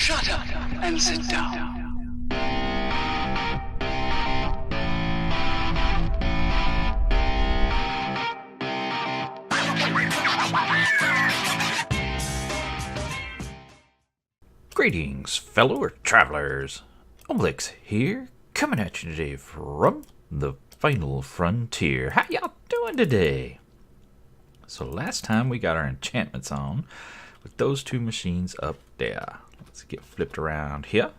Shut up and sit down. Greetings, fellow travelers. Obelix here, coming at you today from the final frontier. How y'all doing today? So last time we got our enchantments on with those two machines up there. Let's get flipped around here.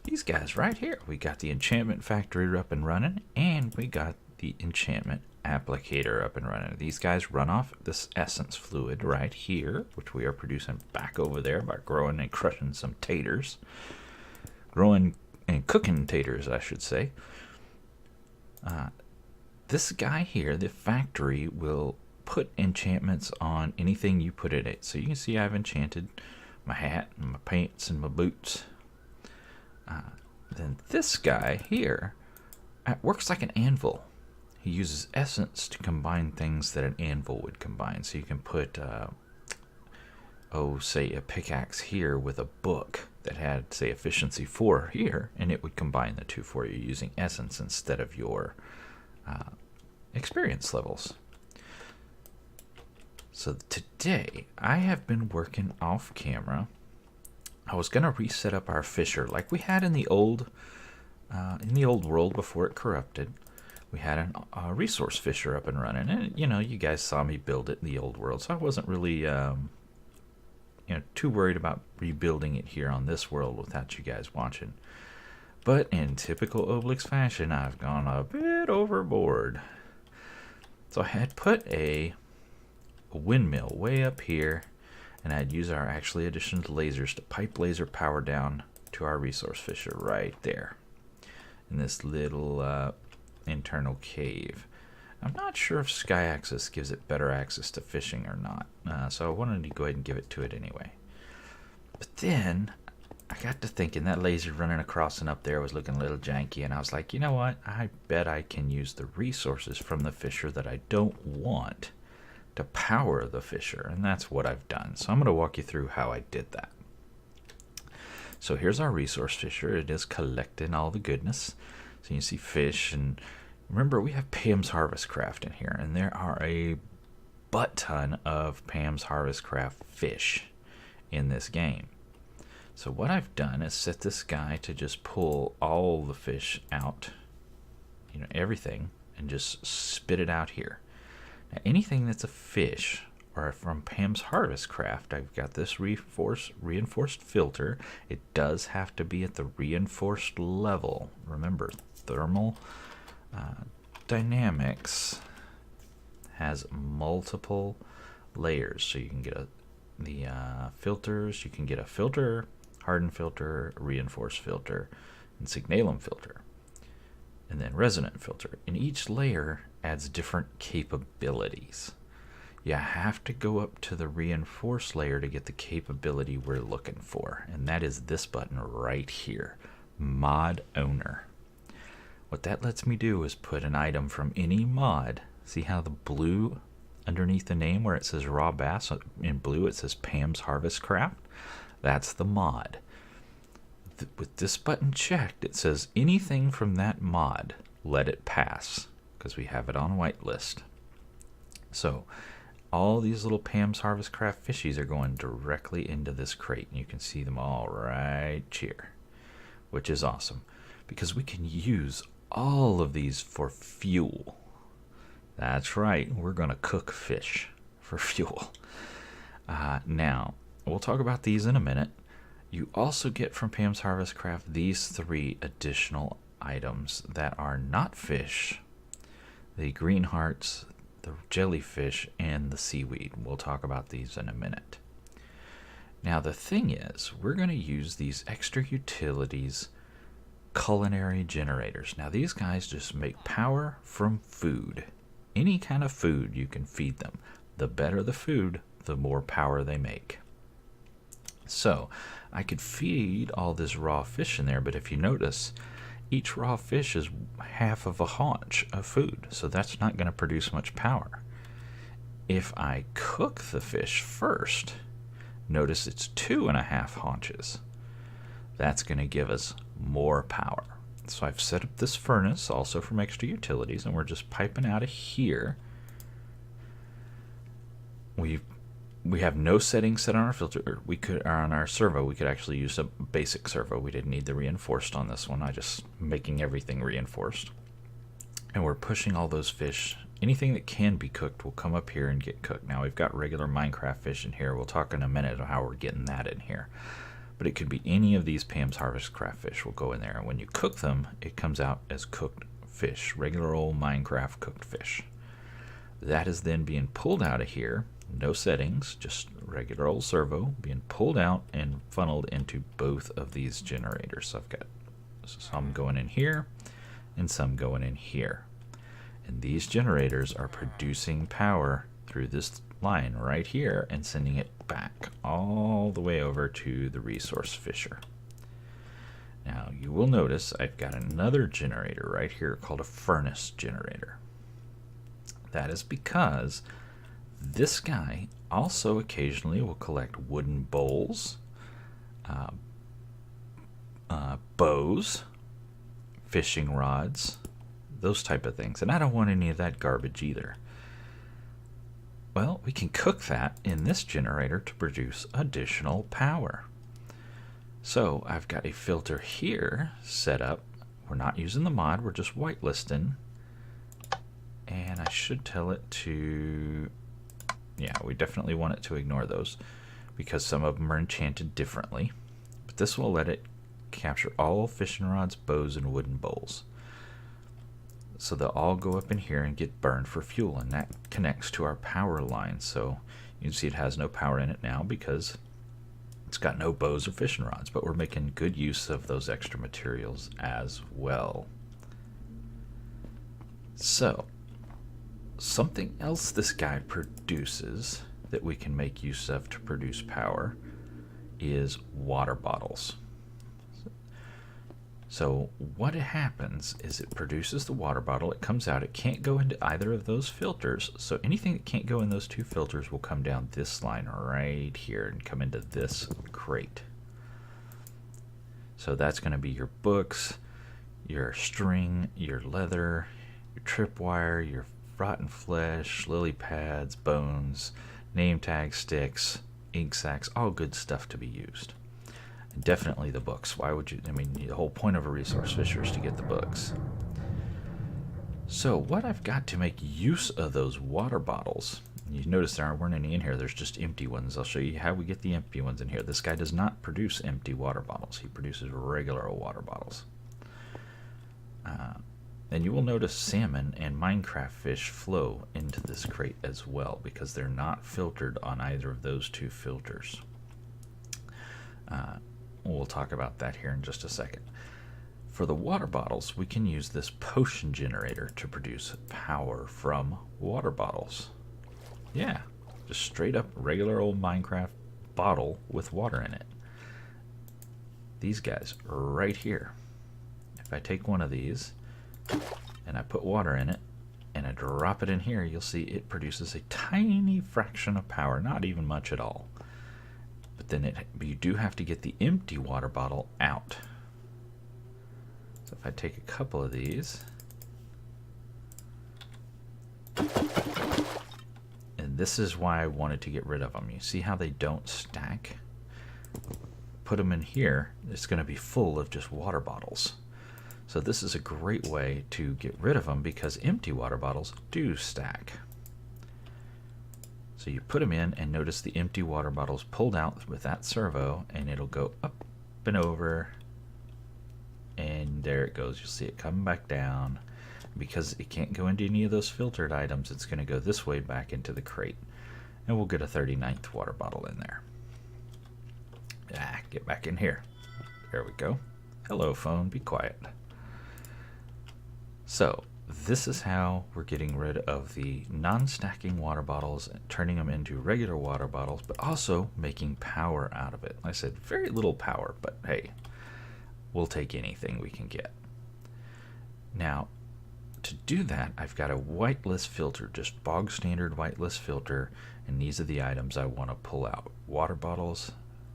These guys right here. We got the Enchantment Factory up and running, and we got the Enchantment Applicator up and running. These guys run off this essence fluid right here, which we are producing back over there by growing and crushing some taters. Growing and cooking taters, I should say. This guy here, the factory, will put enchantments on anything you put in it. So you can see I've enchanted my hat and my pants and my boots. Then this guy here works like an anvil. He uses essence to combine things that an anvil would combine. So you can put, say a pickaxe here with a book that had, say, efficiency 4 here, and it would combine the two for you using essence instead of your experience levels. So today, I have been working off camera. I was going to reset up our fisher like we had in the old world before it corrupted. We had a resource fisher up and running, and you guys saw me build it in the old world, so I wasn't really too worried about rebuilding it here on this world without you guys watching. But in typical Obelix fashion, I've gone a bit overboard. So I had put a windmill way up here, and I'd use our actually additional lasers to pipe laser power down to our resource fisher right there in this little internal cave. I'm not sure if Sky Access gives it better access to fishing or not, so I wanted to go ahead and give it to it anyway. But then I got to thinking that laser running across and up there was looking a little janky, and I was like, you know what? I bet I can use the resources from the fisher that I don't want to power the fisher, and that's what I've done. So I'm going to walk you through how I did that. So here's our resource fisher. It is collecting all the goodness. So you can see fish, and remember we have Pam's Harvest Craft in here, and there are a butt ton of Pam's Harvest Craft fish in this game. So what I've done is set this guy to just pull all the fish out, everything, and just spit it out here. Now anything that's a fish or from Pam's Harvest Craft, I've got this reinforced filter. It does have to be at the reinforced level. Remember, thermal dynamics has multiple layers, so you can get the filters. You can get a filter, hardened filter, reinforced filter, and signalum filter, and then resonant filter. And each layer adds different capabilities. You have to go up to the reinforced layer to get the capability we're looking for, and that is this button right here, Mod Owner. What that lets me do is put an item from any mod. See how the blue underneath the name where it says Raw Bass, in blue it says Pam's Harvest Craft? That's the mod. With this button checked, it says anything from that mod, let it pass, because we have it on whitelist. So all these little Pam's Harvest Craft fishies are going directly into this crate, and you can see them all right here, which is awesome because we can use all of these for fuel. That's right, we're going to cook fish for fuel. Now, we'll talk about these in a minute. You also get from Pam's Harvest Craft these 3 additional items that are not fish: the green hearts, the jellyfish, and the seaweed. We'll talk about these in a minute. Now the thing is, we're going to use these extra utilities, Culinary Generators. Now these guys just make power from food. Any kind of food you can feed them. The better the food, the more power they make. So I could feed all this raw fish in there, but if you notice, each raw fish is half of a haunch of food, so that's not going to produce much power. If I cook the fish first, notice it's 2.5 haunches. that's going to give us more power. So I've set up this furnace also from extra utilities, and we're just piping out of here. We have no settings set on our filter. We could, or on our servo, we could actually use a basic servo. We didn't need the reinforced on this one. I just making everything reinforced. And we're pushing all those fish. Anything that can be cooked will come up here and get cooked. Now we've got regular Minecraft fish in here. We'll talk in a minute of how we're getting that in here. But it could be any of these Pam's Harvest Craft fish will go in there. And when you cook them, it comes out as cooked fish. Regular old Minecraft cooked fish. That is then being pulled out of here. No settings, just regular old servo being pulled out and funneled into both of these generators. So I've got some going in here and some going in here. And these generators are producing power through this line right here and sending it back all the way over to the resource fisher. Now you will notice I've got another generator right here called a furnace generator. That is because this guy also occasionally will collect wooden bowls, bows, fishing rods, those type of things. And I don't want any of that garbage either. Well, we can cook that in this generator to produce additional power. So I've got a filter here set up. We're not using the mod, we're just whitelisting. And I should tell it to... Yeah, we definitely want it to ignore those because some of them are enchanted differently. But this will let it capture all fishing rods, bows, and wooden bowls. So they'll all go up in here and get burned for fuel, and that connects to our power line. So you can see it has no power in it now because it's got no bows or fishing rods, but we're making good use of those extra materials as well. So something else this guy produces that we can make use of to produce power is water bottles. So what happens is it produces the water bottle, it comes out, it can't go into either of those filters, so anything that can't go in those two filters will come down this line right here and come into this crate. So that's going to be your books, your string, your leather, your tripwire, your rotten flesh, lily pads, bones, name tag sticks, ink sacs, all good stuff to be used. And definitely the books. Why would you? I mean, the whole point of a resource fisher is to get the books. So what I've got to make use of those water bottles, you notice there weren't any in here, there's just empty ones. I'll show you how we get the empty ones in here. This guy does not produce empty water bottles. He produces regular water bottles. And you will notice salmon and Minecraft fish flow into this crate as well because they're not filtered on either of those two filters. We'll talk about that here in just a second. For the water bottles, we can use this potion generator to produce power from water bottles. Yeah, just straight up regular old Minecraft bottle with water in it. These guys right here. If I take one of these and I put water in it and I drop it in here, you'll see it produces a tiny fraction of power, not even much at all. But then you do have to get the empty water bottle out. So if I take a couple of these, and this is why I wanted to get rid of them. You see how they don't stack? Put them in here, it's going to be full of just water bottles. So this is a great way to get rid of them because empty water bottles do stack. So you put them in and notice the empty water bottles pulled out with that servo and it'll go up and over and there it goes. You'll see it come back down. Because it can't go into any of those filtered items, it's going to go this way back into the crate. And we'll get a 39th water bottle in there. Get back in here. There we go. Hello phone, be quiet. So this is how we're getting rid of the non-stacking water bottles and turning them into regular water bottles, but also making power out of it. Like I said, very little power, but hey, we'll take anything we can get. Now, to do that, I've got a whitelist filter, just bog standard whitelist filter, and these are the items I want to pull out. Water bottles,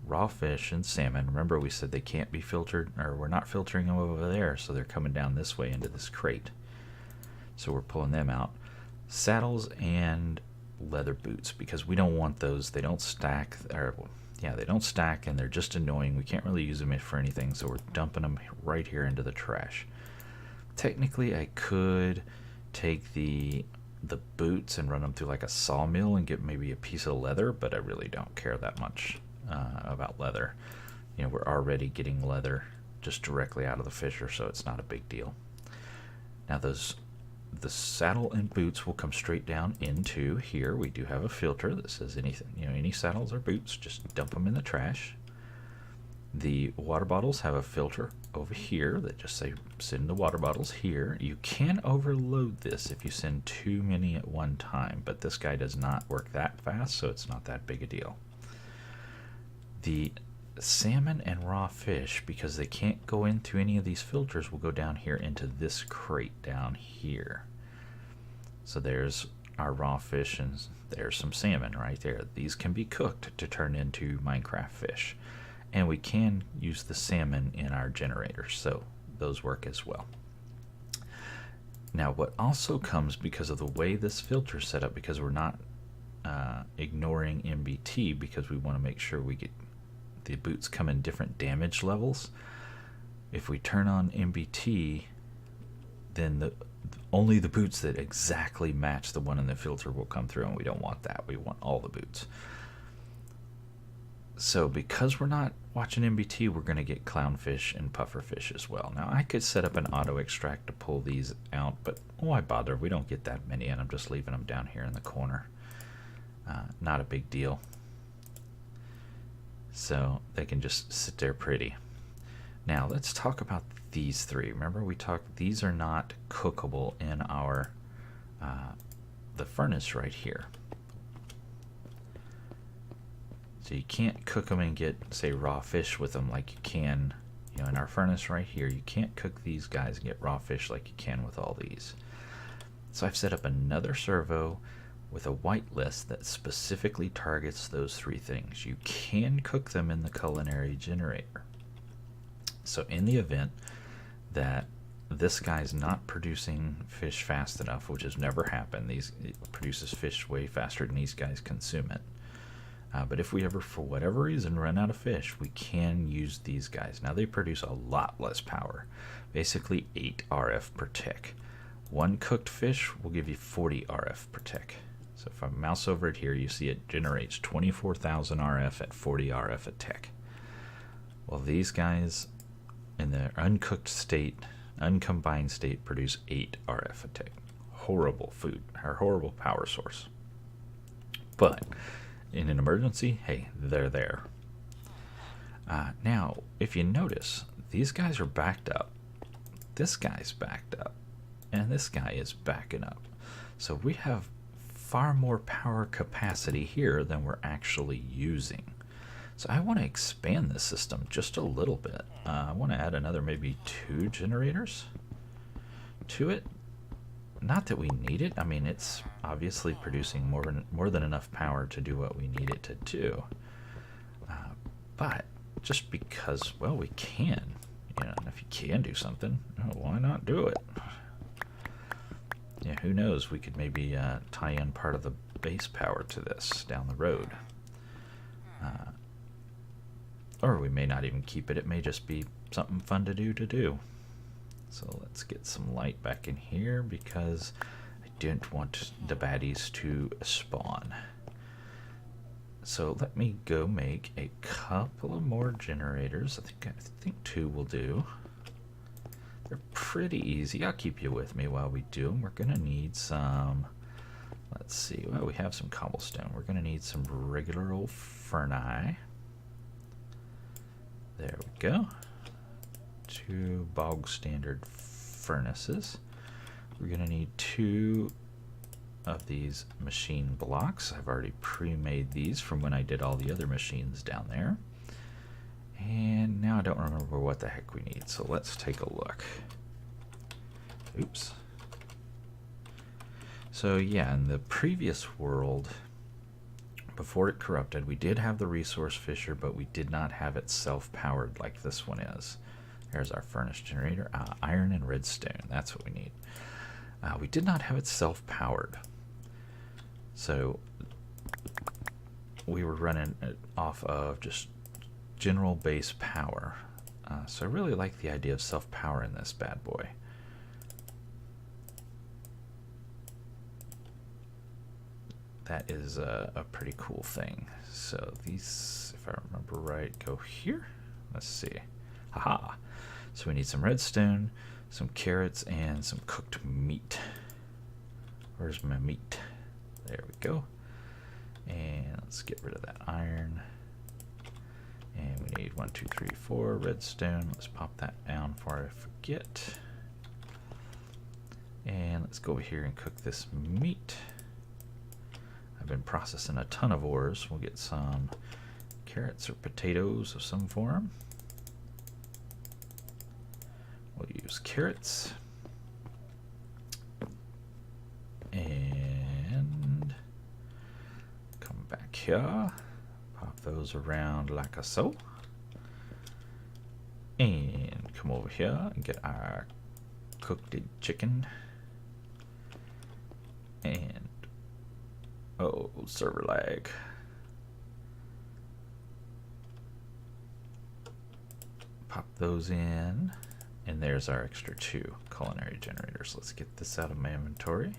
raw fish and salmon. Remember, we said they can't be filtered, or we're not filtering them over there, so they're coming down this way into this crate. So we're pulling them out. Saddles and leather boots, because we don't want those. They don't stack, or yeah, they don't stack, and they're just annoying. We can't really use them for anything, so we're dumping them right here into the trash. Technically, I could take the boots and run them through like a sawmill and get maybe a piece of leather, but I really don't care that much about leather. You know, we're already getting leather just directly out of the fisher, so it's not a big deal. Now the saddle and boots will come straight down into here. We do have a filter that says anything, you know, any saddles or boots, just dump them in the trash. The water bottles have a filter over here that just say send the water bottles here. You can overload this if you send too many at one time, but this guy does not work that fast, so it's not that big a deal. The salmon and raw fish, because they can't go in through any of these filters, will go down here into this crate down here. So there's our raw fish, and there's some salmon right there. These can be cooked to turn into Minecraft fish. And we can use the salmon in our generators, so those work as well. Now, what also comes because of the way this filter is set up, because we're not ignoring MBT, because we want to make sure we get the boots come in different damage levels. If we turn on MBT, then only the boots that exactly match the one in the filter will come through, and we don't want that. We want all the boots. So because we're not watching MBT, we're going to get clownfish and pufferfish as well. Now, I could set up an auto extract to pull these out, but why bother? We don't get that many, and I'm just leaving them down here in the corner. Not a big deal. So they can just sit there pretty. Now, let's talk about these three. Remember, we talked, these are not cookable in our the furnace right here. So you can't cook them and get, say, raw fish with them like you can, you know, in our furnace right here. You can't cook these guys and get raw fish like you can with all these. So I've set up another servo with a whitelist that specifically targets those three things. You can cook them in the Culinary Generator. So in the event that this guy's not producing fish fast enough, which has never happened, it produces fish way faster than these guys consume it. But if we ever, for whatever reason, run out of fish, we can use these guys. Now, they produce a lot less power, basically 8 RF per tick. One cooked fish will give you 40 RF per tick. So if I mouse over it here, you see it generates 24,000 RF at 40 RF a tick. Well, these guys, in their uncooked state, uncombined state, produce 8 RF a tick. Horrible food, or horrible power source. But in an emergency, hey, they're there. Now, if you notice, these guys are backed up. This guy's backed up. And this guy is backing up. So we have far more power capacity here than we're actually using. So I want to expand this system just a little bit. I want to add another maybe 2 generators to it. Not that we need it. I mean, it's obviously producing more than enough power to do what we need it to do. But just because, well, we can. You know, and if you can do something, why not do it? Yeah, who knows? We could maybe tie in part of the base power to this down the road. Or we may not even keep it. It may just be something fun to do. So let's get some light back in here because I don't want the baddies to spawn. So let me go make a couple of more generators. I think 2 will do. They're pretty easy. I'll keep you with me while we do them. We're going to need some, let's see, well, we have some cobblestone. We're going to need some regular old ferni. There we go. 2 bog standard furnaces. We're going to need 2 of these machine blocks. I've already pre-made these from when I did all the other machines down there. And now I don't remember what the heck we need, so let's take a look. Oops. So yeah, in the previous world, before it corrupted, we did have the resource fisher, but we did not have it self-powered like this one is. There's our furnace generator. Iron and redstone, that's what we need. We did not have it self-powered. So we were running it off of just general base power. So I really like the idea of self-powering this bad boy. That is a pretty cool thing. So these, if I remember right, go here. Let's see. Haha. So we need some redstone, some carrots, and some cooked meat. Where's my meat? There we go. And let's get rid of that iron. And we need 1, 2, 3, 4 redstone. Let's pop that down before I forget. And let's go over here and cook this meat. I've been processing a ton of ores. We'll get some carrots or potatoes of some form. We'll use carrots. And come back here. Pop those around like so. And come over here and get our cooked chicken. And oh, server lag. Pop those in. And there's our extra 2 culinary generators. Let's get this out of my inventory.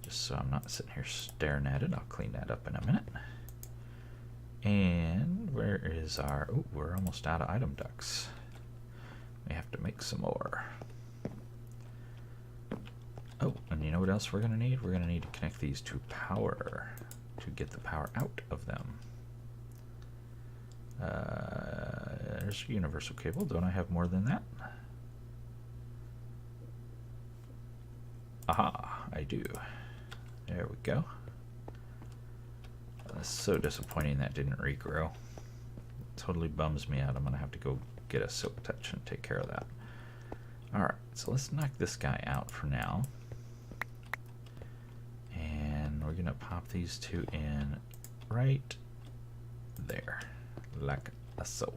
Just so I'm not sitting here staring at it. I'll clean that up in a minute. And where is our... oh, we're almost out of item ducts. We have to make some more. Oh, and you know what else we're going to need? We're going to need to connect these to power to get the power out of them. There's a universal cable. Don't I have more than that? Aha, I do. There we go. That's so disappointing that didn't regrow. It totally bums me out. I'm going to have to go get a silk touch and take care of that. Alright, so let's knock this guy out for now. And we're going to pop these 2 in right there, like so.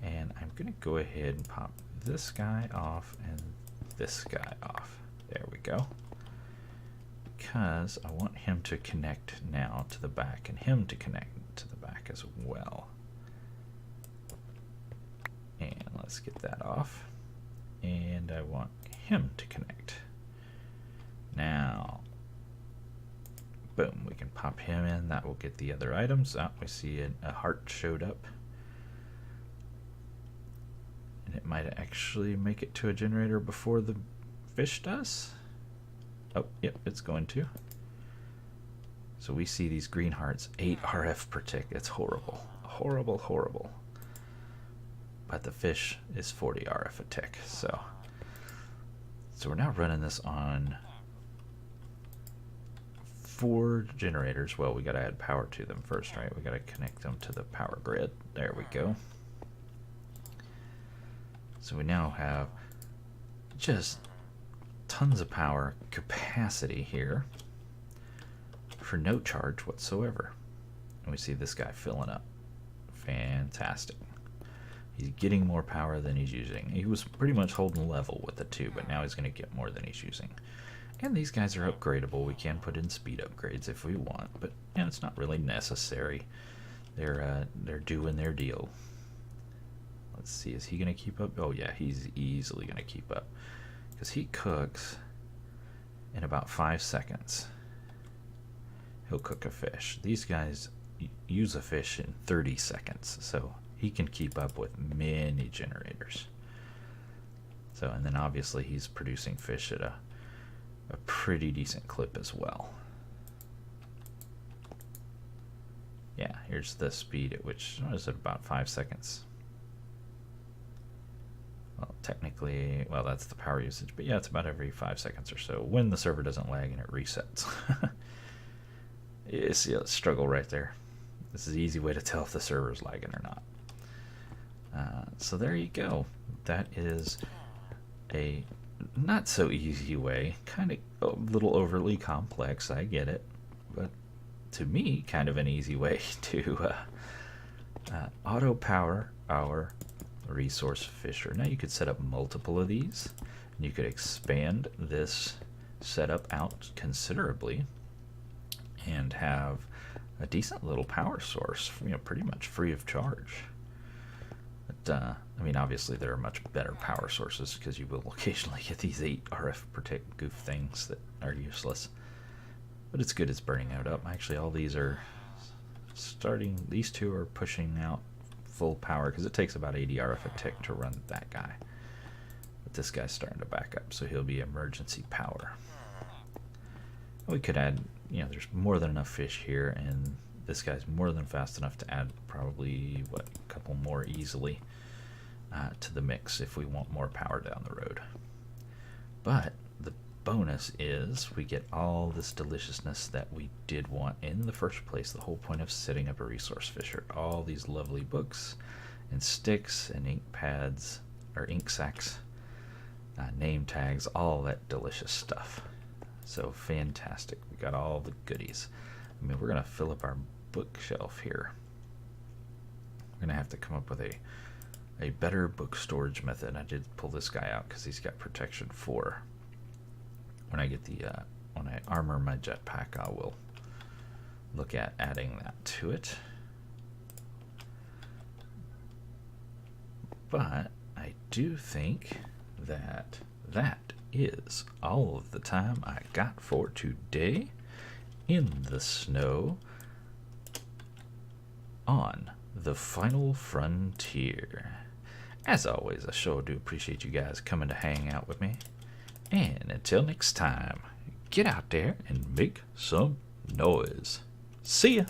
And I'm going to go ahead and pop this guy off and this guy off. There we go. Because I want him to connect now to the back and him to connect to the back as well. And let's get that off. And I want him to connect. Now, boom, we can pop him in. That will get the other items. Oh, we see a heart showed up. And it might actually make it to a generator before the fish does. Oh, yep, it's going to. So we see these green hearts, 8 RF per tick. It's horrible. Horrible, horrible. But the fish is 40 RF a tick. So we're now running this on 4 generators. Well, we got to add power to them first, right? We got to connect them to the power grid. There we go. So we now have just tons of power capacity here for no charge whatsoever. And we see this guy filling up. Fantastic. He's getting more power than he's using. He was pretty much holding level with the 2, but now he's going to get more than he's using. And these guys are upgradable. We can put in speed upgrades if we want, but you know, it's not really necessary. They're doing their deal. Let's see, is he going to keep up? Oh yeah, he's easily going to keep up. Because he cooks in about 5 seconds. He'll cook a fish. These guys use a fish in 30 seconds, so he can keep up with many generators. So, and then obviously he's producing fish at a pretty decent clip as well. Yeah, here's the speed at which, what is it, about 5 seconds? Well, technically, well, that's the power usage, but yeah, it's about every 5 seconds or so when the server doesn't lag and it resets. You see a struggle right there. This is an easy way to tell if the server is lagging or not. So there you go. That is a not so easy way, kind of a little overly complex, I get it, but to me, kind of an easy way to auto power our resource fisher. Now you could set up multiple of these, and you could expand this setup out considerably and have a decent little power source, pretty much free of charge. But I mean, obviously there are much better power sources, because you will occasionally get these 8 RF protect goof things that are useless. But it's good it's burning out up. Actually, all these are starting, these 2 are pushing out full power, because it takes about 80 RF a tick to run that guy. But this guy's starting to back up, so he'll be emergency power. We could add, there's more than enough fish here, and this guy's more than fast enough to add probably, a couple more easily to the mix if we want more power down the road. But the bonus is we get all this deliciousness that we did want in the first place. The whole point of setting up a resource fisher. All these lovely books and sticks and ink pads, or ink sacks, name tags, all that delicious stuff. So fantastic. We got all the goodies. I mean, we're going to fill up our bookshelf here. We're going to have to come up with a better book storage method. I did pull this guy out because he's got protection 4. When I get when I armor my jetpack, I will look at adding that to it. But I do think that is all of the time I got for today in the snow on the final frontier. As always, I sure do appreciate you guys coming to hang out with me. And until next time, get out there and make some noise. See ya!